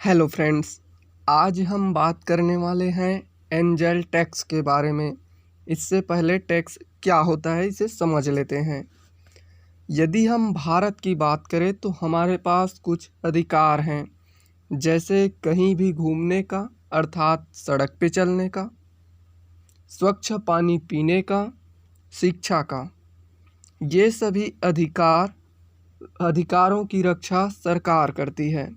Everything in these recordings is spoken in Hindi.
हेलो फ्रेंड्स, आज हम बात करने वाले हैं एंजल टैक्स के बारे में। इससे पहले टैक्स क्या होता है इसे समझ लेते हैं। यदि हम भारत की बात करें तो हमारे पास कुछ अधिकार हैं, जैसे कहीं भी घूमने का अर्थात सड़क पे चलने का, स्वच्छ पानी पीने का, शिक्षा का। ये सभी अधिकारों की रक्षा सरकार करती है।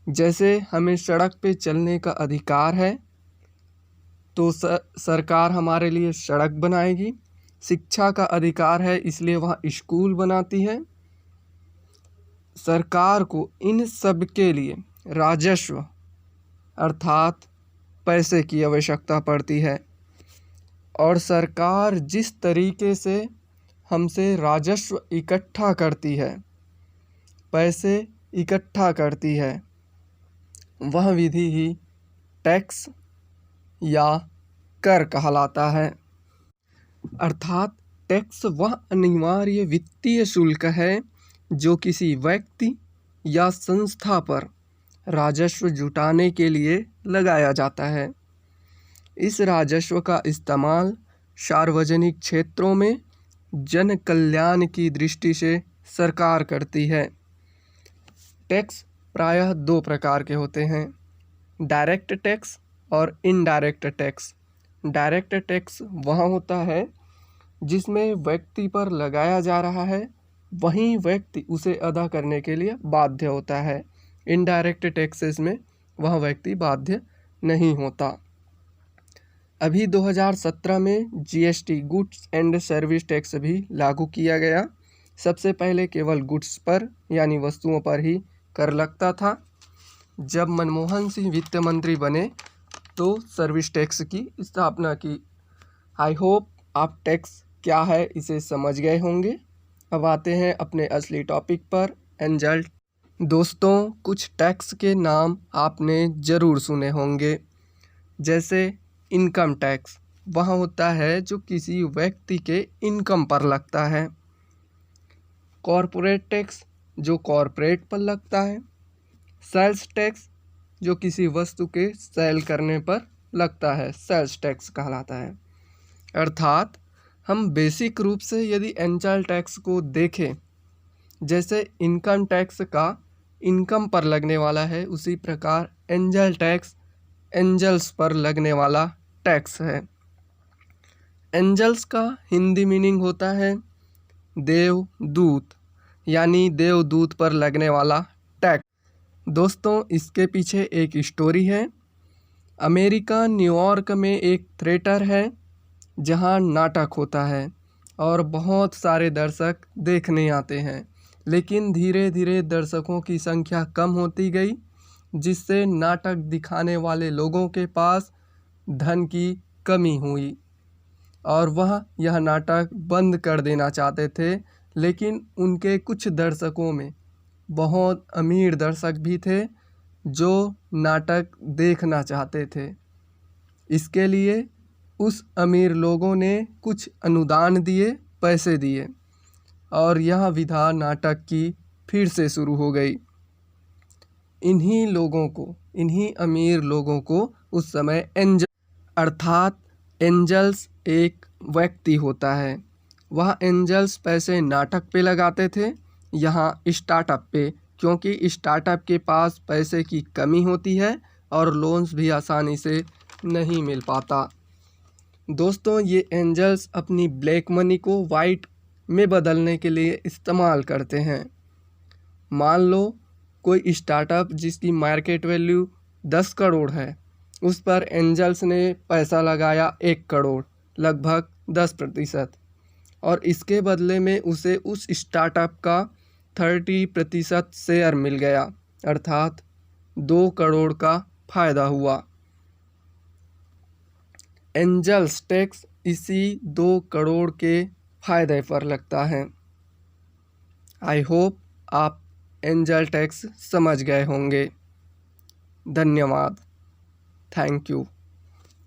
जैसे हमें सड़क पे चलने का अधिकार है तो सरकार हमारे लिए सड़क बनाएगी। शिक्षा का अधिकार है इसलिए वह स्कूल बनाती है। सरकार को इन सब के लिए राजस्व अर्थात पैसे की आवश्यकता पड़ती है, और सरकार जिस तरीके से हमसे राजस्व इकट्ठा करती है, पैसे इकट्ठा करती है, वह विधि ही टैक्स या कर कहलाता है। अर्थात टैक्स वह अनिवार्य वित्तीय शुल्क है जो किसी व्यक्ति या संस्था पर राजस्व जुटाने के लिए लगाया जाता है। इस राजस्व का इस्तेमाल सार्वजनिक क्षेत्रों में जन कल्याण की दृष्टि से सरकार करती है। टैक्स प्रायः दो प्रकार के होते हैं, डायरेक्ट टैक्स और इनडायरेक्ट टैक्स। डायरेक्ट टैक्स वह होता है जिसमें व्यक्ति पर लगाया जा रहा है, वहीं व्यक्ति उसे अदा करने के लिए बाध्य होता है। इनडायरेक्ट टैक्सेस में वह व्यक्ति बाध्य नहीं होता। अभी 2017 में GST goods and service tax भी लागू किया गया। सबसे पहले केवल गुड्स पर यानी वस्तुओं पर ही कर लगता था। जब मनमोहन सिंह वित्त मंत्री बने तो सर्विस टैक्स की स्थापना की। आई होप आप टैक्स क्या है इसे समझ गए होंगे। अब आते हैं अपने असली टॉपिक पर, एंजल। दोस्तों, कुछ टैक्स के नाम आपने ज़रूर सुने होंगे, जैसे इनकम टैक्स। वह होता है जो किसी व्यक्ति के इनकम पर लगता है। कॉरपोरेट टैक्स जो कॉरपोरेट पर लगता है। सेल्स टैक्स जो किसी वस्तु के सेल करने पर लगता है, सेल्स टैक्स कहलाता है। अर्थात हम बेसिक रूप से यदि एंजल टैक्स को देखें, जैसे इनकम टैक्स का इनकम पर लगने वाला है, उसी प्रकार एंजल टैक्स एंजल्स पर लगने वाला टैक्स है। एंजल्स का हिंदी मीनिंग होता है देवदूत, यानी देवदूत पर लगने वाला टैक्स। दोस्तों, इसके पीछे एक स्टोरी है। अमेरिका न्यूयॉर्क में एक थिएटर है जहां नाटक होता है और बहुत सारे दर्शक देखने आते हैं, लेकिन धीरे धीरे दर्शकों की संख्या कम होती गई, जिससे नाटक दिखाने वाले लोगों के पास धन की कमी हुई और वह यह नाटक बंद कर देना चाहते थे। लेकिन उनके कुछ दर्शकों में बहुत अमीर दर्शक भी थे जो नाटक देखना चाहते थे। इसके लिए उस अमीर लोगों ने कुछ अनुदान दिए, पैसे दिए, और यह विधा नाटक की फिर से शुरू हो गई। इन्हीं अमीर लोगों को उस समय एंजल अर्थात एंजल्स एक व्यक्ति होता है। वह एंजल्स पैसे नाटक पे लगाते थे, यहाँ स्टार्टअप पे, क्योंकि स्टार्टअप के पास पैसे की कमी होती है और लोन्स भी आसानी से नहीं मिल पाता। दोस्तों, ये एंजल्स अपनी ब्लैक मनी को वाइट में बदलने के लिए इस्तेमाल करते हैं। मान लो कोई स्टार्टअप जिसकी मार्केट वैल्यू 10 करोड़ है, उस पर एंजल्स ने पैसा लगाया 1 करोड़, लगभग 10%, और इसके बदले में उसे उस स्टार्टअप का 30% शेयर मिल गया, अर्थात 2 करोड़ का फ़ायदा हुआ। एंजल्स टैक्स इसी 2 करोड़ के फ़ायदे पर लगता है। आई होप आप एंजल टैक्स समझ गए होंगे। धन्यवाद। Thank you.